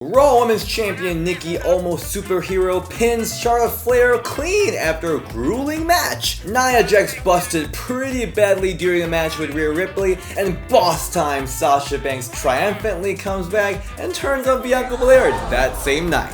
Raw Women's Champion Nikki almost superhero pins Charlotte Flair clean after a grueling match. Nia Jax busted pretty badly during a match with Rhea Ripley, and boss time Sasha Banks triumphantly comes back and turns on Bianca Belair that same night.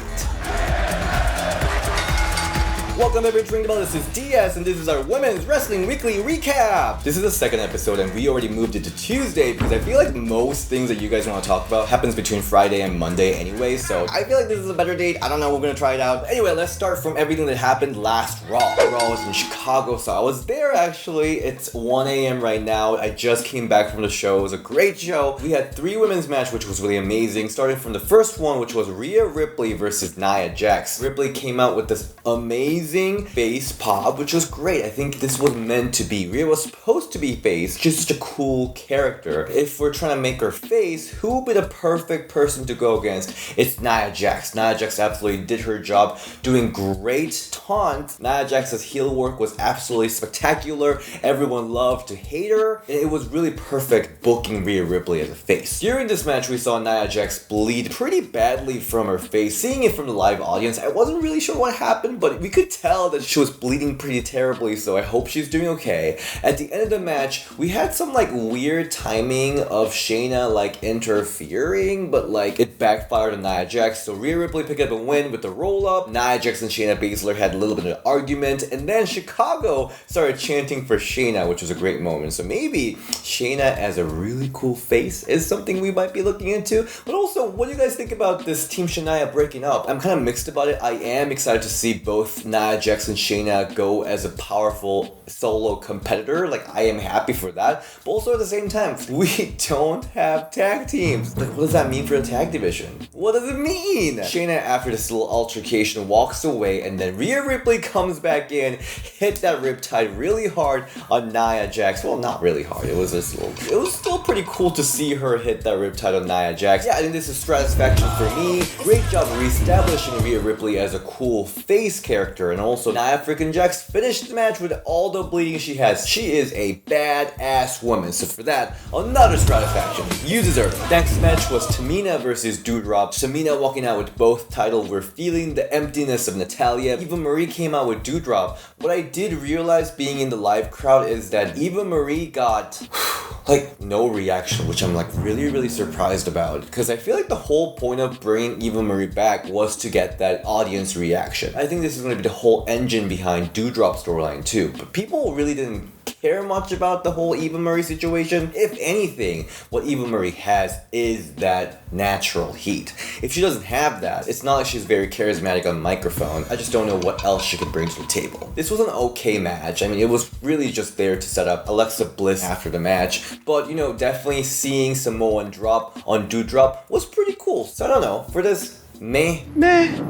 Welcome everyone, this is DS and this is our Women's Wrestling Weekly Recap! This is the second episode and we already moved it to Tuesday because I feel like most things that you guys want to talk about happens between Friday and Monday anyway, so I feel like this is a better date. I don't know, we're gonna try it out. Anyway, let's start from everything that happened last Raw. Raw was in Chicago, so I was there actually. It's 1 a.m. right now. I just came back from the show. It was a great show. We had 3 women's match which was really amazing, starting from the first one which was Rhea Ripley versus Nia Jax. Ripley came out with this amazing face pop, which was great. I think this was meant to be. Rhea was supposed to be face, just such a cool character. If we're trying to make her face, who would be the perfect person to go against? It's Nia Jax. Nia Jax absolutely did her job, doing great taunt. Nia Jax's heel work was absolutely spectacular. Everyone loved to hate her, and it was really perfect booking Rhea Ripley as a face. During this match, we saw Nia Jax bleed pretty badly from her face. Seeing it from the live audience, I wasn't really sure what happened, but we could tell that she was bleeding pretty terribly, so I hope she's doing okay. At the end of the match, we had some weird timing of Shayna interfering, but it backfired on Nia Jax, so Rhea Ripley picked up a win with the roll-up. Nia Jax and Shayna Baszler had a little bit of an argument, and then Chicago started chanting for Shayna, which was a great moment. So maybe Shayna as a really cool face is something we might be looking into. But also, what do you guys think about this Team Shania breaking up? I'm kind of mixed about it. I am excited to see both Nia Jax and Shayna go as a powerful solo competitor. I am happy for that. But also at the same time, we don't have tag teams. What does that mean for the tag division? What does it mean? Shayna, after this little altercation, walks away, and then Rhea Ripley comes back in, hit that riptide really hard on Nia Jax. Well, not really hard. It was still pretty cool to see her hit that riptide on Nia Jax. Yeah, I think this is satisfaction for me. Great job reestablishing Rhea Ripley as a cool face character, and also Nia freaking Jax finished the match with all the bleeding she has. She is a badass woman, so for that, another satisfaction. You deserve it. Next match was Tamina versus Doudrop. Tamina walking out with both titles. We're feeling the emptiness of Natalya. Eva Marie came out with Doudrop. What I did realize being in the live crowd is that Eva Marie got no reaction, which I'm really surprised about, because I feel like the whole point of bringing Eva Marie back was to get that audience reaction. I think this is going to be the whole engine behind Doudrop's storyline too, but people really didn't care much about the whole Eva Marie situation. If anything, what Eva Marie has is that natural heat. If she doesn't have that, it's not like she's very charismatic on microphone. I just don't know what else she could bring to the table. This was an okay match. I mean, it was really just there to set up Alexa Bliss after the match, but definitely seeing Samoan drop on Doudrop was pretty cool. So I don't know, for this, meh.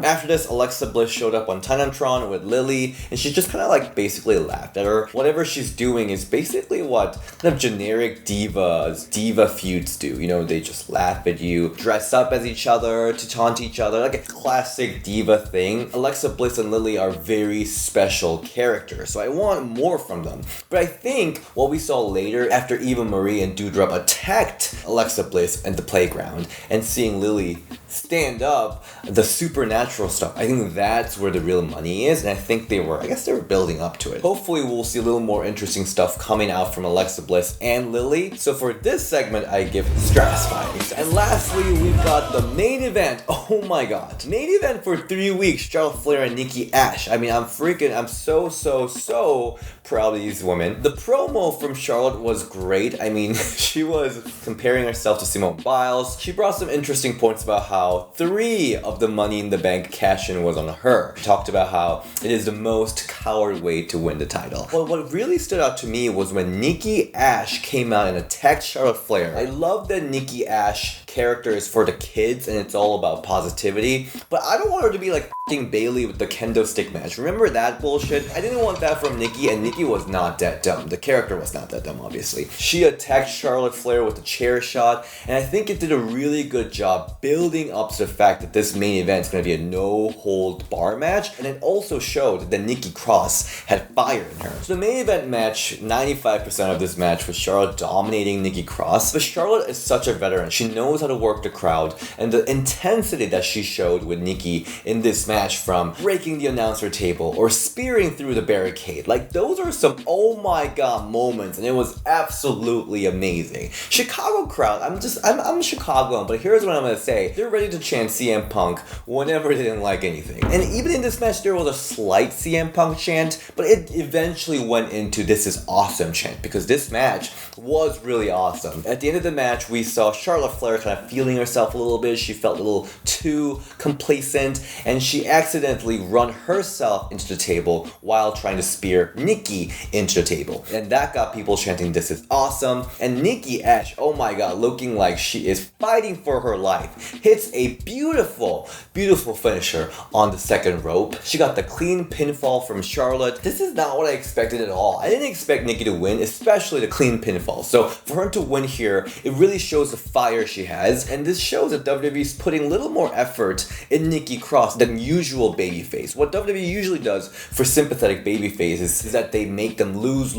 After this, Alexa Bliss showed up on Titantron with Lily, and she just kind of basically laughed at her. Whatever she's doing is basically what kind of generic diva feuds do. They just laugh at you, dress up as each other to taunt each other, like a classic diva thing. Alexa Bliss and Lily are very special characters, so I want more from them. But I think what we saw later, after Eva Marie and Doudrop attacked Alexa Bliss at the playground, and seeing Lily stand up, the supernatural stuff, I think that's where the real money is, and I think they were building up to it. Hopefully we'll see a little more interesting stuff coming out from Alexa Bliss and Lily. So for this segment, I give satisfying. And lastly, we've got the main event. Oh my god. Main event for 3 weeks, Charlotte Flair and Nikki A.S.H. I mean, I'm so proud of these women. The promo from Charlotte was great. I mean, she was comparing herself to Simone Biles. She brought some interesting points about how 3 of the Money in the Bank cash-in was on her. She talked about how it is the most coward way to win the title. Well, what really stood out to me was when Nikki A.S.H. came out and attacked Charlotte Flair. I love that Nikki A.S.H. character is for the kids and it's all about positivity, but I don't want her to be like f***ing Bailey with the kendo stick match. Remember that bullshit? I didn't want that from Nikki, and Nikki was not that dumb. The character was not that dumb, obviously. She attacked Charlotte Flair with a chair shot, and I think it did a really good job building up to the fact that this main event is going to be a no-hold-bar match, and it also showed that Nikki Cross had fire in her. So the main event match, 95% of this match was Charlotte dominating Nikki Cross, but Charlotte is such a veteran. She knows how how to work the crowd, and the intensity that she showed with Nikki in this match, from breaking the announcer table or spearing through the barricade. Like, those are some oh my god moments, and it was absolutely amazing. Chicago crowd, I'm Chicago, but here's what I'm gonna say. They're ready to chant CM Punk whenever they didn't like anything. And even in this match, there was a slight CM Punk chant, but it eventually went into "this is awesome" chant, because this match was really awesome. At the end of the match, we saw Charlotte Flair kind of feeling herself a little bit. She felt a little too complacent, and she accidentally run herself into the table while trying to spear Nikki into the table. And that got people chanting "this is awesome." And Nikki A.S.H, oh my god, looking like she is fighting for her life, hits a beautiful, beautiful finisher on the second rope. She got the clean pinfall from Charlotte. This is not what I expected at all. I didn't expect Nikki to win, especially the clean pinfall. So for her to win here, it really shows the fire she has, and this shows that WWE is putting a little more effort in Nikki Cross than usual babyface. What WWE usually does for sympathetic babyfaces is that they make them lose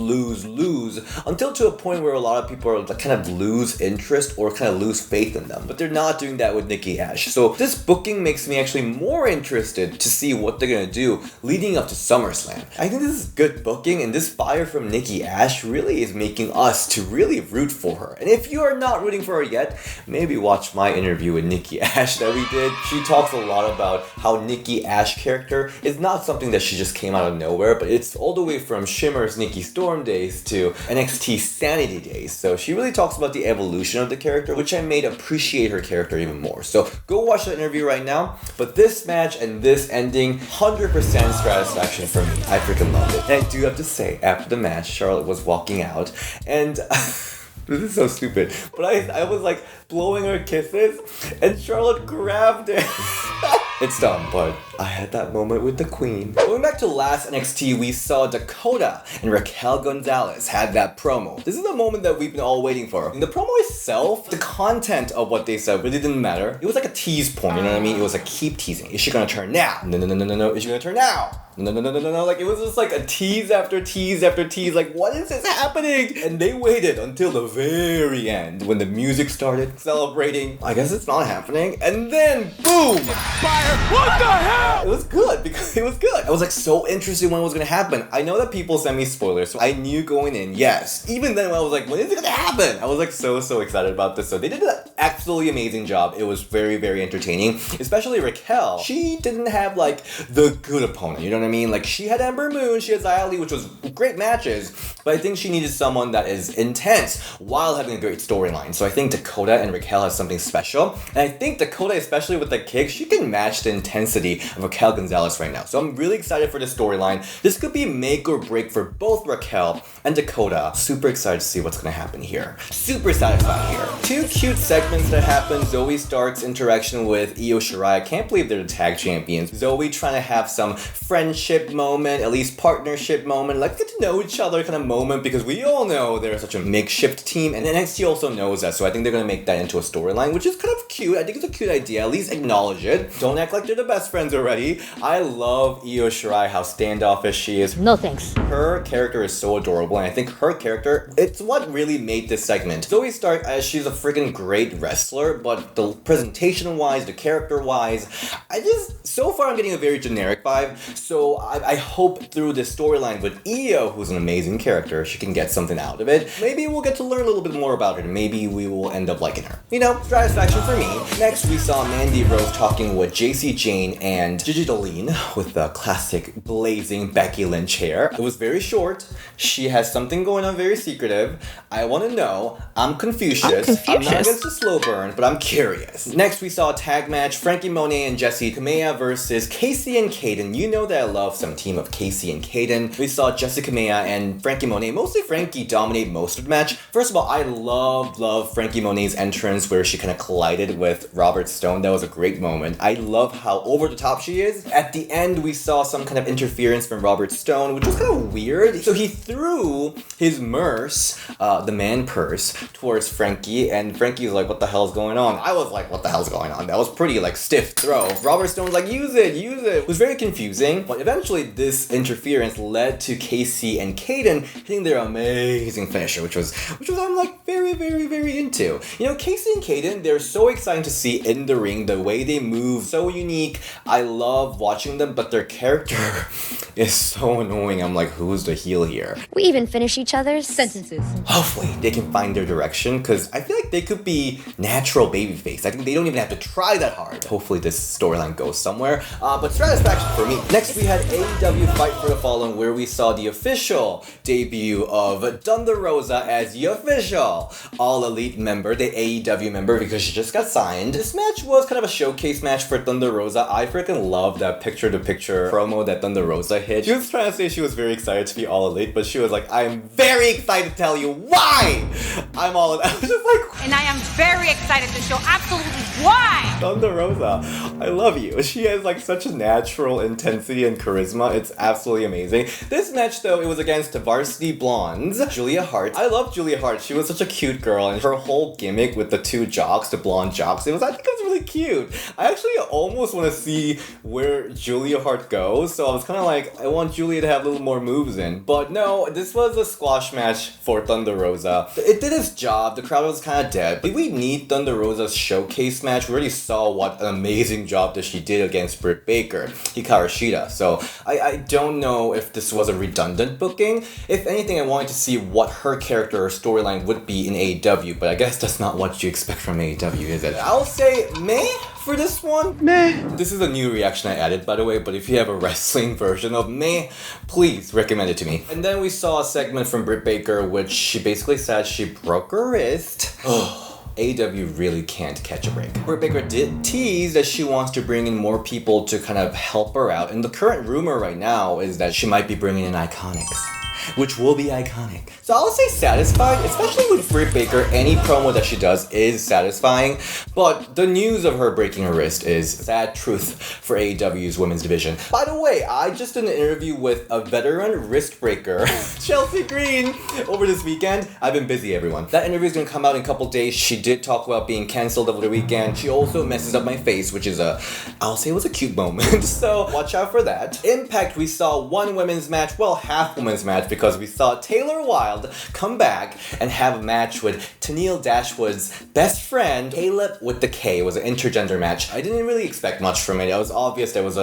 until to a point where a lot of people are kind of lose interest or kind of lose faith in them. But they're not doing that with Nikki A.S.H. So this booking makes me actually more interested to see what they're gonna do leading up to SummerSlam. I think this is good booking, and this fire from Nikki A.S.H really is making us to really root for her. And if you are not rooting for her yet, maybe watch my interview with Nikki A.S.H that we did. She talks a lot about how Nikki A.S.H character is not something that she just came out of nowhere, but it's all the way from Shimmer's Nikki Storm days to NXT Sanity days. So she really talks about the evolution of the character, which I made appreciate her character even more. So go watch that interview right now. But this match and this ending, 100% satisfaction for me. I freaking loved it. And I do have to say, after the match, Charlotte was walking out, and this is so stupid, but I was like blowing her kisses, and Charlotte grabbed it. It's dumb, but I had that moment with the queen. Going back to last NXT, we saw Dakota and Raquel Gonzalez had that promo. This is the moment that we've been all waiting for. In the promo itself, the content of what they said really didn't matter. It was like a tease point, you know what I mean? It was like, keep teasing. Is she gonna turn now? No. Is she gonna turn now? No. Like, it was just like a tease after tease after tease. Like, what is this happening? And they waited until the very end when the music started celebrating. I guess it's not happening. And then, boom! Fire! What the hell? It was good because it was good. I was like so interested when it was gonna happen. I know that people send me spoilers, so I knew going in, yes. Even then, when I was like, when is it gonna happen? I was like so excited about this. So they did an absolutely amazing job. It was very, very entertaining. Especially Raquel. She didn't have like the good opponent, you know what I mean? Like, she had Ember Moon, she had Xia Li, which was great matches, but I think she needed someone that is intense while having a great storyline. So I think Dakota and Raquel have something special, and I think Dakota, especially with the kick, she can match the intensity of Raquel Gonzalez right now. So I'm really excited for the storyline. This could be make or break for both Raquel and Dakota. Super excited to see what's gonna happen here. Super satisfied here. Two cute segments that happen. Zoe Stark's interaction with Io Shirai. I can't believe they're the tag champions. Zoe trying to have some friendship moment, at least partnership moment, like get to know each other kind of moment, because we all know they're such a makeshift team, and NXT also knows that, so I think they're gonna make that into a storyline, which is kind of cute. I think it's a cute idea. At least acknowledge it. Don't act like they're the best friends already. I love Io Shirai, how standoffish she is. No thanks. Her character is so adorable, and I think her character, it's what really made this segment. Zoe Stark, she's a freaking great wrestler, but the presentation-wise, the character-wise, so far I'm getting a very generic vibe, so I hope through this storyline with Io, who's an amazing character, she can get something out of it. Maybe we'll get to learn a little bit more about her, and maybe we will end up liking her. You know, satisfaction for me. Next, we saw Mandy Rose talking with JC Jane and Gigi Dolin with the classic blazing Becky Lynch hair. It was very short. She has something going on very secretive. I want to know. I'm Confucius. I'm not against a slow burn, but I'm curious. Next, we saw a tag match. Frankie Monet and Jessie Kamea versus Casey and Kaden. You know that I love some team of Casey and Kaden. We saw Jessie Kamea and Frankie Monet, mostly Frankie, dominate most of the match. First of all, I love Frankie Monet's entrance where she kind of collided with Robert Stone. That was a great moment. I love how over the top she is. At the end, we saw some kind of interference from Robert Stone, which was kind of weird. So he threw his merce, the man purse, towards Frankie, and Frankie's like, what the hell's going on? I was like, what the hell's going on? That was pretty like stiff throw. Robert Stone's like, use it. It was very confusing, but eventually this interference led to Casey and Kaden hitting their amazing finisher, which was I'm like very, very, very into. You know, Casey and Kaden, they're so exciting to see in the ring, the way they move, so unique. I love watching them, but their character is so annoying. I'm like, who's the heel here? We even finish each other's sentences. Hopefully they can find their direction, because I feel like they could be natural babyface. I think they don't even have to try that hard. Hopefully this storyline goes somewhere. But satisfaction for me. Next we had AEW Fight for the Fallen, where we saw the official debut of Thunder Rosa as the official All Elite member, the AEW member, because she just got signed. This match was kind of a showcase match for Thunder Rosa. I freaking love that picture-to-picture promo that Thunder Rosa hit. She was trying to say she was very excited to be All Elite, but she was like, I'm very excited to tell you why I'm All Elite. I was just like, and I am very excited to show absolutely why. Thunder Rosa, I love you. She has like such a natural intensity and charisma. It's absolutely amazing. This match though, it was against Varsity Blondes, Julia Hart. I love Julia Hart. She was such a cute girl, and her whole gimmick with the two jocks, the blonde jocks, I think it was really cute. I actually almost want to see where Julia Hart goes, so I was kind of like, I want Julia to have a little more moves in. But no, this was a squash match for Thunder Rosa. It did its job. The crowd was kind of dead. Did we need Thunder Rosa's showcase match? We already saw what an amazing job that she did against Britt Baker, Hikaru Shida. So I don't know if this was a redundant booking. If anything, I wanted to see what her character or storyline would be in AEW, but I guess that's not what you expect from AEW, is it? I'll say meh for this one. Meh. This is a new reaction I added, by the way, but if you have a wrestling version of meh, please recommend it to me. And then we saw a segment from Britt Baker, which she basically said she broke her wrist. AEW really can't catch a break. Britt Baker did tease that she wants to bring in more people to kind of help her out, and the current rumor right now is that she might be bringing in Iconics, which will be iconic. So I'll say satisfied, especially with Britt Baker. Any promo that she does is satisfying, but the news of her breaking her wrist is sad truth for AEW's women's division. By the way, I just did an interview with a veteran wrist breaker, Chelsea Green, over this weekend. I've been busy, everyone. That interview is gonna come out in a couple days. She did talk about being cancelled over the weekend. She also messes up my face, which is I'll say it was a cute moment. So watch out for that. Impact, we saw one women's match, well, half women's match, because we saw Taylor Wilde come back and have a match with Tennille Dashwood's best friend, Caleb with the K. It was an intergender match. I didn't really expect much from it. It was obvious that it was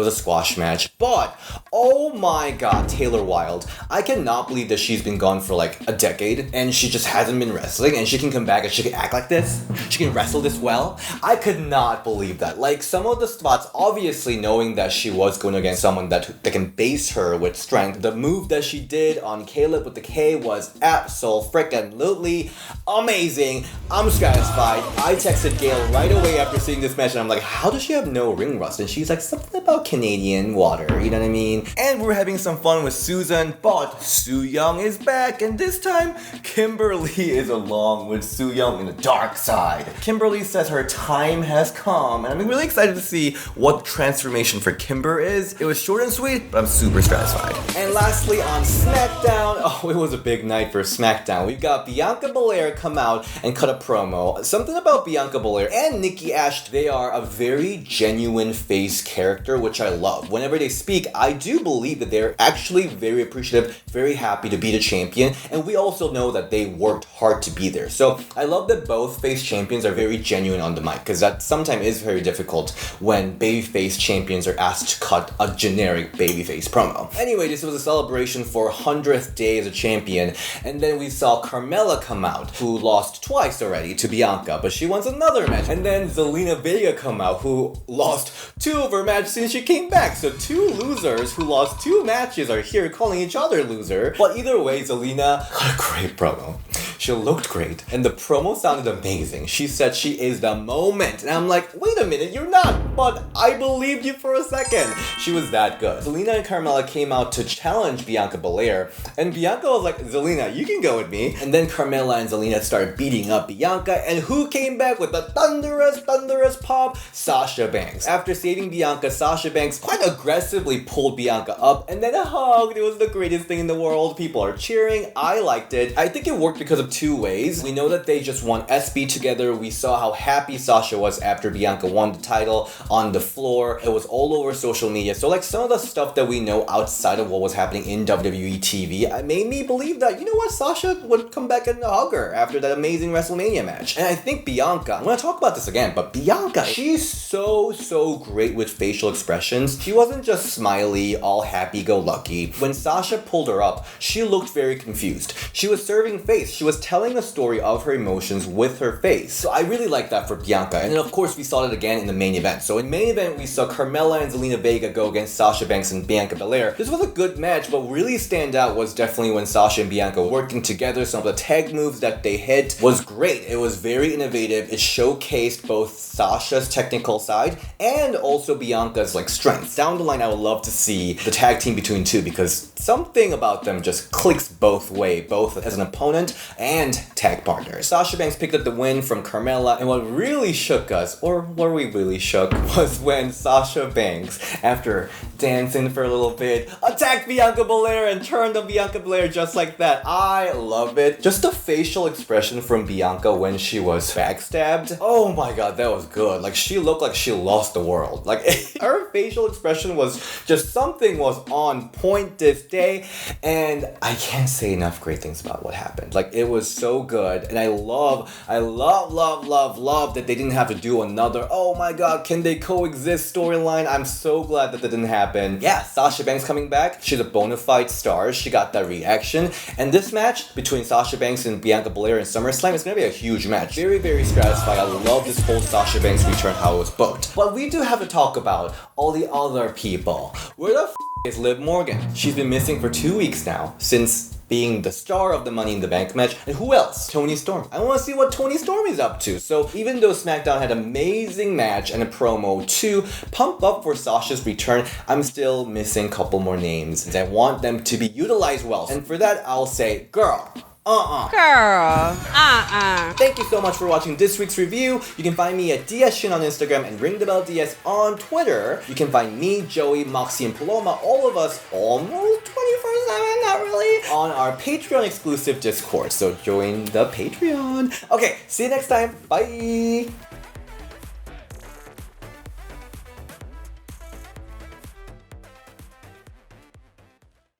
a squash match. But, oh my god, Taylor Wilde. I cannot believe that she's been gone for like a decade and she just hasn't been wrestling, and she can come back and she can act like this. She can wrestle this well. I could not believe that. Like, some of the spots, obviously knowing that she was going against someone that can base her with strength, the move that she did on Caleb with the K was abso-freaking-lutely amazing. I'm satisfied. I texted Gail right away after seeing this match, and I'm like, how does she have no ring rust? And she's like, something about Canadian water, you know what I mean? And we're having some fun with Susan, but Su Yung is back, and this time, Kimberly is along with Su Yung in the dark side. Kimberly says her time has come, and I'm really excited to see what the transformation for Kimber is. It was short and sweet, but I'm super satisfied. And lastly, on SmackDown, oh, it was a big night for SmackDown. We've got Bianca Belair come out and cut a promo. Something about Bianca Belair and Nikki A.S.H, they are a very genuine face character, which I love. Whenever they speak, I do believe that they're actually very appreciative, very happy to be the champion, and we also know that they worked hard to be there. So I love that both face champions are very genuine on the mic, because that sometimes is very difficult when babyface champions are asked to cut a generic babyface promo. Anyway, this was a celebration for 100th day as a champion, and then we saw Carmella come out, who lost twice already to Bianca, but she wants another match. And then Zelina Vega come out, who lost 2 of her matches since she came back. So 2 losers who lost 2 matches are here calling each other loser. But either way, Zelina got a great promo. She looked great, and the promo sounded amazing. She said she is the moment, and I'm like, wait a minute, you're not, but I believed you for a second. She was that good. Zelina and Carmella came out to challenge Bianca Belair, and Bianca was like, Zelina, you can go with me. And then Carmella and Zelina started beating up Bianca, and who came back with the thunderous pop? Sasha Banks. After saving Bianca, Sasha Banks quite aggressively pulled Bianca up, and then hugged. It was the greatest thing in the world. People are cheering. I liked it. I think it worked because of 2 ways. We know that they just won SB together. We saw how happy Sasha was after Bianca won the title. on the floor. It was all over social media. So like some of the stuff that we know outside of what was happening in WWE TV, it made me believe that, you know what, Sasha would come back and hug her after that amazing WrestleMania match. And I think Bianca, I'm gonna talk about this again, but Bianca, she's so great with facial expressions. She wasn't just smiley, all happy-go-lucky. When Sasha pulled her up, she looked very confused. She was serving face. She was telling a story of her emotions with her face. So I really like that for Bianca. And then of course we saw it again in the main event. So in main event we saw Carmella and Zelina Vega go against Sasha Banks and Bianca Belair. This was a good match, but really stand out was definitely when Sasha and Bianca were working together. Some of the tag moves that they hit was great. It was very innovative. It showcased both Sasha's technical side and also Bianca's like strength. Down the line I would love to see the tag team between two because something about them just clicks both ways, both as an opponent and tag partner. Sasha Banks picked up the win from Carmella, and what really shook us, or were we really shook, was when Sasha Banks, after dancing for a little bit, attacked Bianca Belair and turned on Bianca Belair just like that. I love it. Just the facial expression from Bianca when she was backstabbed. Oh my god, that was good. Like she looked like she lost the world. Like her facial expression was just something was on point this day, and I can't say enough great things about what happened. Like it was so good, and I love that they didn't have to do another, oh my god, can they coexist storyline. I'm so glad that didn't happen. Yeah, Sasha Banks coming back. She's a bona fide star. She got that reaction. And this match between Sasha Banks and Bianca Belair in SummerSlam is going to be a huge match. Very satisfying. I love this whole Sasha Banks return, how it was booked. But we do have to talk about all the other people. Where the is Liv Morgan? She's been missing for 2 weeks now, since being the star of the Money in the Bank match. And who else? Toni Storm. I want to see what Toni Storm is up to. So even though SmackDown had an amazing match and a promo to pump up for Sasha's return, I'm still missing a couple more names. And I want them to be utilized well. And for that, I'll say, girl. Thank you so much for watching this week's review. You can find me at DSShin on Instagram and Ring the Bell DS on Twitter. You can find me, Joey, Moxie, and Paloma, all of us almost 24/7, not really, on our Patreon exclusive Discord. So join the Patreon. Okay, see you next time. Bye.